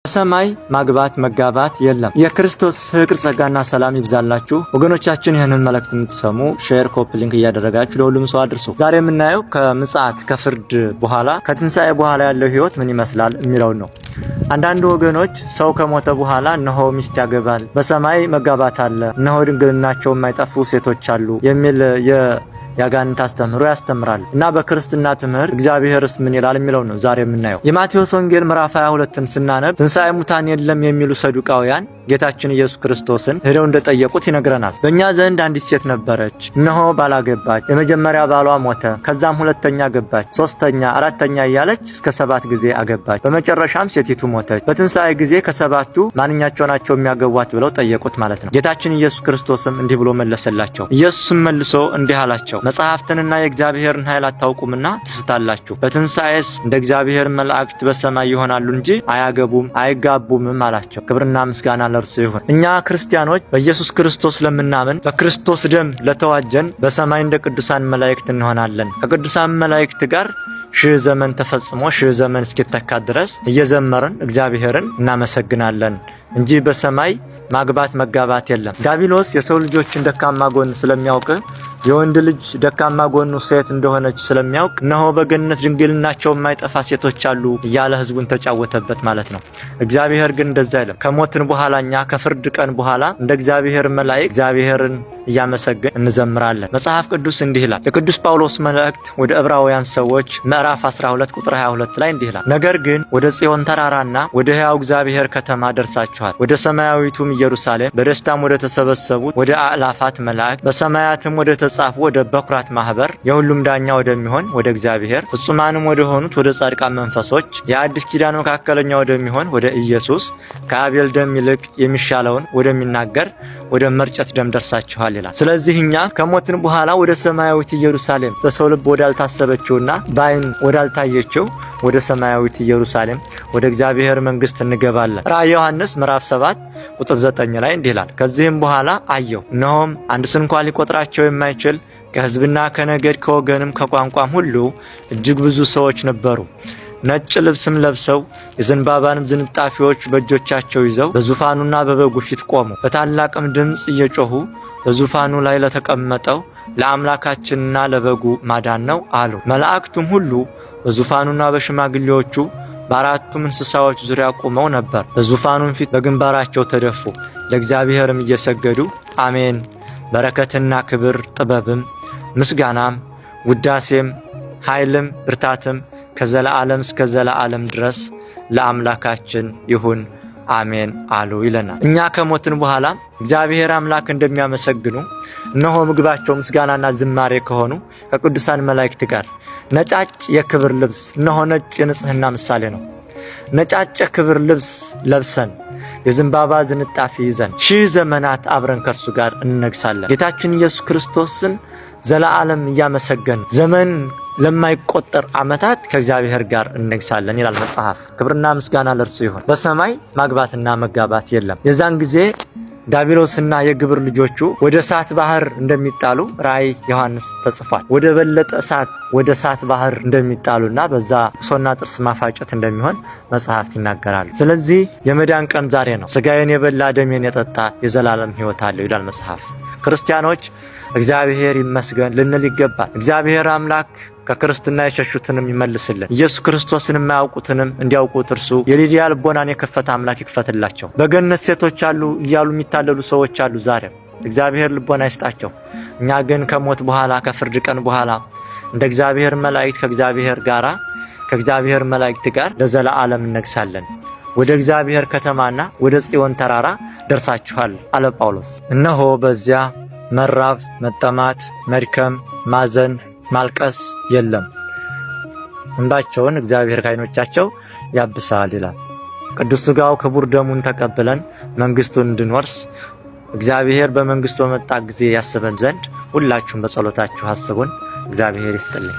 ሰማይ ማግባት መጋባት የለም። የክርስቶስ ፍቅር ጸጋና ሰላም ይብዛላችሁ ወገኖቻችን። ይህንን መልእክት የምትሰሙ ሼር፣ ኮፒ ሊንክ እያደረጋችሁ ለሁሉም ሰው አድርሱ። ዛሬ የምናየው ከምጽአት ከፍርድ በኋላ ከትንሣኤ በኋላ ያለው ህይወት ምን ይመስላል የሚለው ነው። አንዳንድ ወገኖች ሰው ከሞተ በኋላ እነሆ ሚስት ያገባል፣ በሰማይ መጋባት አለ፣ እነሆ ድንግልናቸው የማይጠፉ ሴቶች አሉ የሚል ያጋንንት አስተምሮ ያስተምራል እና በክርስትና ትምህርት እግዚአብሔርስ ምን ይላል የሚለው ነው ዛሬ የምናየው። የማቴዎስ ወንጌል ምዕራፍ 22ን ስናነብ ትንሣኤ ሙታን የለም የሚሉ ሰዱቃውያን ጌታችን ኢየሱስ ክርስቶስን ሄደው እንደጠየቁት ይነግረናል። በእኛ ዘንድ አንዲት ሴት ነበረች፣ እነሆ ባላገባች፣ የመጀመሪያ ባሏ ሞተ፣ ከዛም ሁለተኛ ገባች፣ ሶስተኛ፣ አራተኛ እያለች እስከ 7 ጊዜ አገባች፣ በመጨረሻም ሴቲቱ ሞተች። በትንሣኤ ጊዜ ከሰባቱ ማንኛቸው ናቸው የሚያገቧት ብለው ጠየቁት ማለት ነው። ጌታችን ኢየሱስ ክርስቶስም እንዲህ ብሎ መለሰላቸው። ኢየሱስም መልሶ እንዲህ አላቸው፣ መጽሐፍትንና የእግዚአብሔርን ኃይል አታውቁምና ትስታላችሁ። በትንሣኤስ እንደ እግዚአብሔር መላእክት በሰማይ ይሆናሉ እንጂ አያገቡም አይጋቡምም አላቸው። ክብርና ምስጋና ለእርሱ ይሁን። እኛ ክርስቲያኖች በኢየሱስ ክርስቶስ ለምናምን በክርስቶስ ደም ለተዋጀን በሰማይ እንደ ቅዱሳን መላእክት እንሆናለን። ከቅዱሳን መላእክት ጋር 1000 ዘመን ተፈጽሞ 1000 ዘመን እስኪተካ ድረስ እየዘመርን እግዚአብሔርን እናመሰግናለን እንጂ በሰማይ ማግባት መጋባት የለም። ዲያብሎስ የሰው ልጆችን ደካማ ጎን ስለሚያውቅ የወንድ ልጅ ደካማ ጎኑ ሴት እንደሆነች ስለሚያውቅ እነሆ በገነት ድንግልናቸው የማይጠፋ ሴቶች አሉ እያለ ህዝቡን ተጫወተበት ማለት ነው። እግዚአብሔር ግን እንደዛ አይደለም። ከሞትን በኋላኛ ከፍርድ ቀን በኋላ እንደ እግዚአብሔር መላእክት እግዚአብሔርን እያመሰገን እንዘምራለን። መጽሐፍ ቅዱስ እንዲህ ይላል። የቅዱስ ጳውሎስ መልእክት ወደ ዕብራውያን ሰዎች ምዕራፍ 12 ቁጥር 22 ላይ እንዲህ ይላል። ነገር ግን ወደ ጽዮን ተራራና ወደ ሕያው እግዚአብሔር ከተማ ደርሳችኋል፣ ወደ ሰማያዊቱም ኢየሩሳሌም በደስታም ወደ ተሰበሰቡት ወደ አእላፋት መላእክት በሰማያትም ወደ ተጻፉ ወደ በኩራት ማህበር የሁሉም ዳኛ ወደሚሆን ወደ እግዚአብሔር ፍጹማንም ወደ ሆኑት ወደ ጻድቃን መንፈሶች የአዲስ ኪዳን መካከለኛ ወደሚሆን ወደ ኢየሱስ ከአቤል ደም ይልቅ የሚሻለውን ወደሚናገር ወደ መርጨት ደም ደርሳችኋል ይላል። ስለዚህ እኛ ከሞትን በኋላ ወደ ሰማያዊት ኢየሩሳሌም በሰው ልብ ወዳልታሰበችውና በዓይን ወዳልታየችው ወደ ሰማያዊት ኢየሩሳሌም ወደ እግዚአብሔር መንግስት እንገባለን። ራእየ ዮሐንስ ምዕራፍ 7 ቁጥር 9 ላይ እንዲህ ይላል። ከዚህም በኋላ አየሁ፣ እነሆም አንድ ስንኳ ሊቆጥራቸው የማይችል ከሕዝብና ከነገድ ከወገንም ከቋንቋም ሁሉ እጅግ ብዙ ሰዎች ነበሩ። ነጭ ልብስም ለብሰው የዘንባባንም ዝንጣፊዎች በእጆቻቸው ይዘው በዙፋኑና በበጉ ፊት ቆሙ። በታላቅም ድምፅ እየጮሁ በዙፋኑ ላይ ለተቀመጠው ለአምላካችንና ለበጉ ማዳን ነው አሉ። መላእክቱም ሁሉ በዙፋኑና በሽማግሌዎቹ በአራቱም እንስሳዎች ዙሪያ ቆመው ነበር። በዙፋኑም ፊት በግንባራቸው ተደፉ፣ ለእግዚአብሔርም እየሰገዱ አሜን፣ በረከትና ክብር ጥበብም ምስጋናም ውዳሴም ኃይልም ብርታትም ከዘላለም እስከ ዘላለም ድረስ ለአምላካችን ይሁን አሜን አሉ ይለናል። እኛ ከሞትን በኋላ እግዚአብሔር አምላክ እንደሚያመሰግኑ እነሆ ምግባቸው ምስጋናና ዝማሬ ከሆኑ ከቅዱሳን መላእክት ጋር ነጫጭ የክብር ልብስ፣ እነሆ ነጭ የንጽህና ምሳሌ ነው። ነጫጭ የክብር ልብስ ለብሰን የዘንባባ ዝንጣፊ ይዘን 1000 ዘመናት አብረን ከእርሱ ጋር እንነግሳለን። ጌታችን ኢየሱስ ክርስቶስን ዘላለም እያመሰገን ዘመን ለማይቆጠር ዓመታት ከእግዚአብሔር ጋር እንነግሳለን ይላል መጽሐፍ። ክብርና ምስጋና ለእርሱ ይሁን። በሰማይ ማግባትና መጋባት የለም። የዛን ጊዜ ዲያብሎስና የግብር ልጆቹ ወደ እሳት ባህር እንደሚጣሉ ራእይ ዮሐንስ ተጽፏል። ወደ በለጠ እሳት ወደ እሳት ባህር እንደሚጣሉና በዛ ሶና ጥርስ ማፋጨት እንደሚሆን መጽሐፍት ይናገራሉ። ስለዚህ የመዳን ቀን ዛሬ ነው። ስጋዬን የበላ ደሜን የጠጣ የዘላለም ሕይወት አለው ይላል መጽሐፍ። ክርስቲያኖች እግዚአብሔር ይመስገን ልንል ይገባል። እግዚአብሔር አምላክ ከክርስትና የሸሹትንም ይመልስልን። ኢየሱስ ክርስቶስን የማያውቁትንም እንዲያውቁት እርሱ የሊዲያ ልቦናን የከፈተ አምላክ ይክፈትላቸው። በገነት ሴቶች አሉ እያሉ የሚታለሉ ሰዎች አሉ። ዛሬም እግዚአብሔር ልቦና ይስጣቸው። እኛ ግን ከሞት በኋላ ከፍርድ ቀን በኋላ እንደ እግዚአብሔር መላእክት ከእግዚአብሔር መላእክት ጋር ለዘላለም እንነግሳለን። ወደ እግዚአብሔር ከተማና ወደ ጽዮን ተራራ ደርሳችኋል አለ ጳውሎስ። እነሆ በዚያ መራብ፣ መጠማት፣ መድከም፣ ማዘን፣ ማልቀስ የለም። እንባቸውን እግዚአብሔር ከዓይኖቻቸው ያብሳል ይላል። ቅዱስ ሥጋው ክቡር ደሙን ተቀብለን መንግስቱን እንድንወርስ እግዚአብሔር በመንግስቱ በመጣ ጊዜ ያስበን ዘንድ ሁላችሁም በጸሎታችሁ አስቡን። እግዚአብሔር ይስጥልኝ።